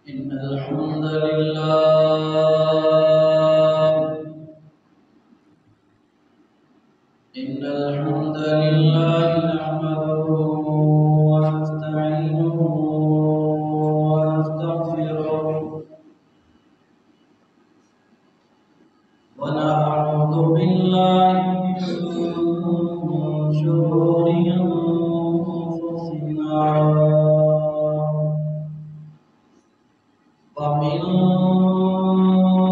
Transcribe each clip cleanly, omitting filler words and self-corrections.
إن الحمد لله نحمده ونستعينه ونستغفره ونعوذ بالله من شرور أنفسنا ومن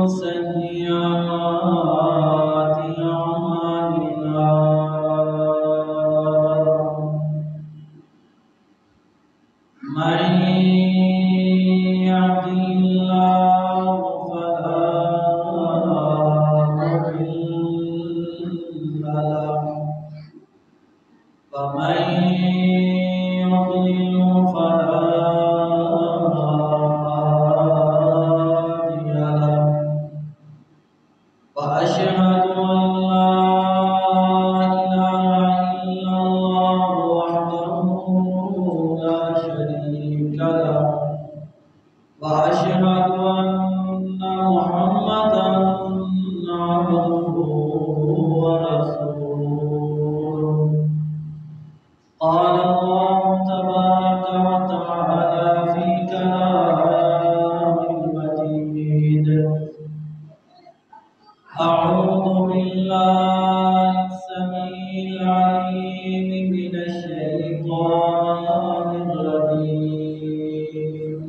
سيئات أعمالنا من يهده الله فلا مضل له ومن يضلل فلا هادي له وأشهد أن لا إله إلا الله وحده لا شريك له وأشهد أن محمدا عبده ورسوله قال الله تبارك وتعالى في كلامه المجيد أعوذ بالله السميع العليم من الشيطان الرجيم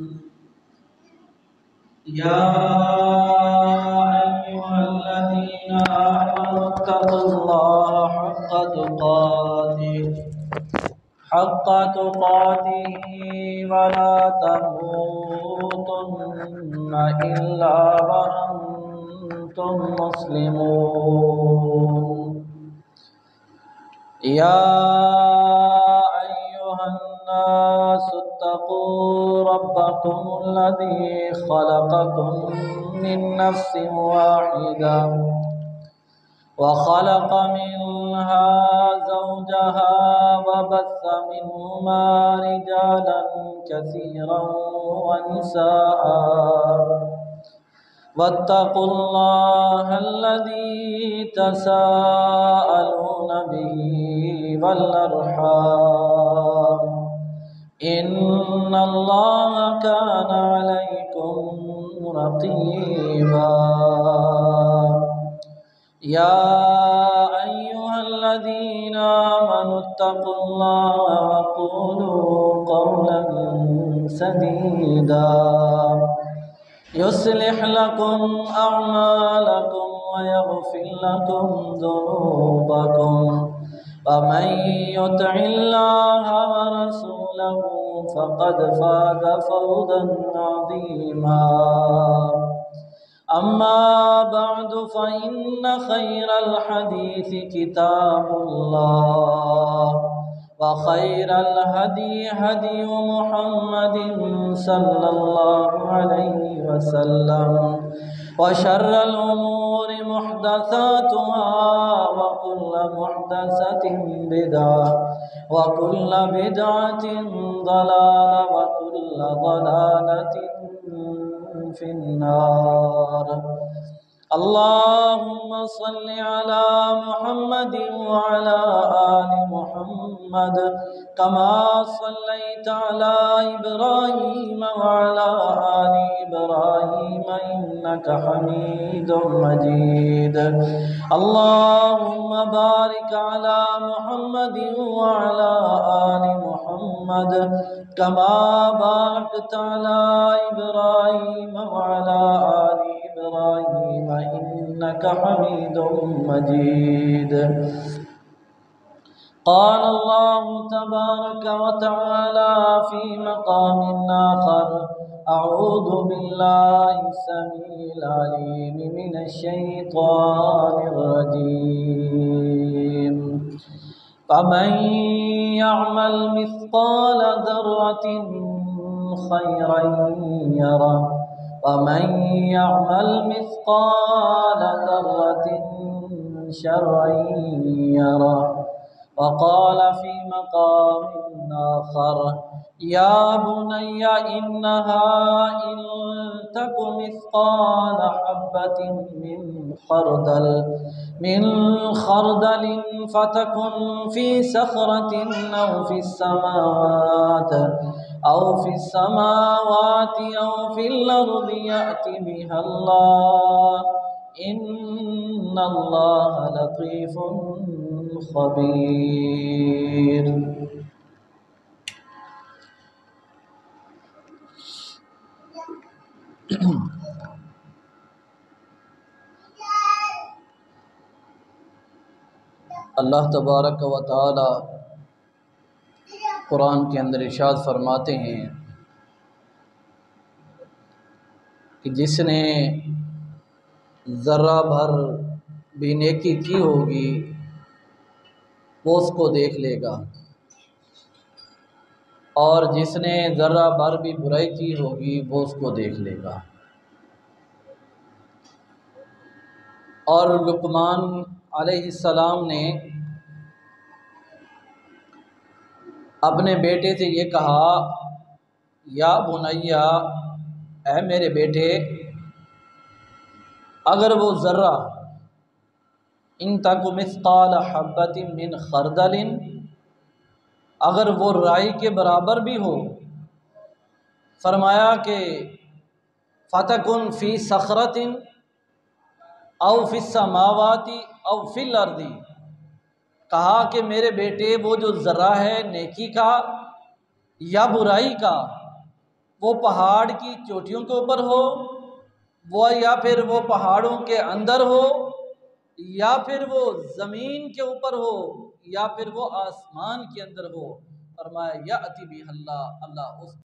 يا أيها الذين آمنوا اتقوا الله حق تقاته ولا تموتن إلا وأنتم مسلمون يا أيها الناس اتقوا ربكم الذي خلقكم من نفس واحدة وخلق منها زوجها وبث منهما رجالا كثيرا ونساء واتقوا الله الذي تساءلون به والأرحام إن الله كان عليكم رقيبا يا أيها الذين آمنوا اتقوا الله وقولوا قولا سديدا يصلح لكم أعمالكم ويغفر لكم ذنوبكم ومن يطع الله ورسوله فقد فاز فوزا عظيما أما بعد فإن خير الحديث كتاب الله وخير الهدي هدي محمد صلى الله عليه وسلم وشر الأمور محدثاتها وكل محدثة بدعة وكل بدعة ضلالة وكل ضلالة في النار اللهم صل على محمد وعلى آل محمد كما صليت على إبراهيم وعلى آل إبراهيم إنك حميد مجيد اللهم بارك على محمد وعلى آل محمد كما باركت على إبراهيم وعلى آل إبراهيم إنك حميد مجيد قال الله تبارك وتعالى في مقام آخر أعوذ بالله السميع العليم من الشيطان الرجيم فمن يعمل مثقال ذرة خيرا يره ومن يعمل مثقال ذرة شرا يره وقال في مقام آخر يا بني إنها إن تك مثقال حبة من خردل فتكن في صخرة أو في السماوات أو في الأرض يأت بها الله إن الله لطيف خبیر۔ اللہ تبارک و تعالی قرآن کے اندر ارشاد فرماتے ہیں کہ جس نے ذرہ بھر بھی نیکی کی ہوگی وہ اس کو دیکھ لے گا، اور جس نے ذرہ بھر بھی برائی کی ہوگی وہ اس کو دیکھ لے گا۔ اور لقمان علیہ السلام نے اپنے بیٹے سے یہ کہا یا بنیا، اے میرے بیٹے، اگر وہ ذرہ ان تک مثقال حبۃ من خردل، اگر وہ رائی کے برابر بھی ہو، فرمایا کہ فتکن فی صخرۃ او فی السماوات او فی الارض، کہا کہ میرے بیٹے وہ جو ذرہ ہے نیکی کا یا برائی کا، وہ پہاڑ کی چوٹیوں کے اوپر ہو، وہ یا پھر وہ پہاڑوں کے اندر ہو، یا پھر وہ زمین کے اوپر ہو، یا پھر وہ آسمان کے اندر ہو، فرمایا یأتی بہ اللہ، اللہ اس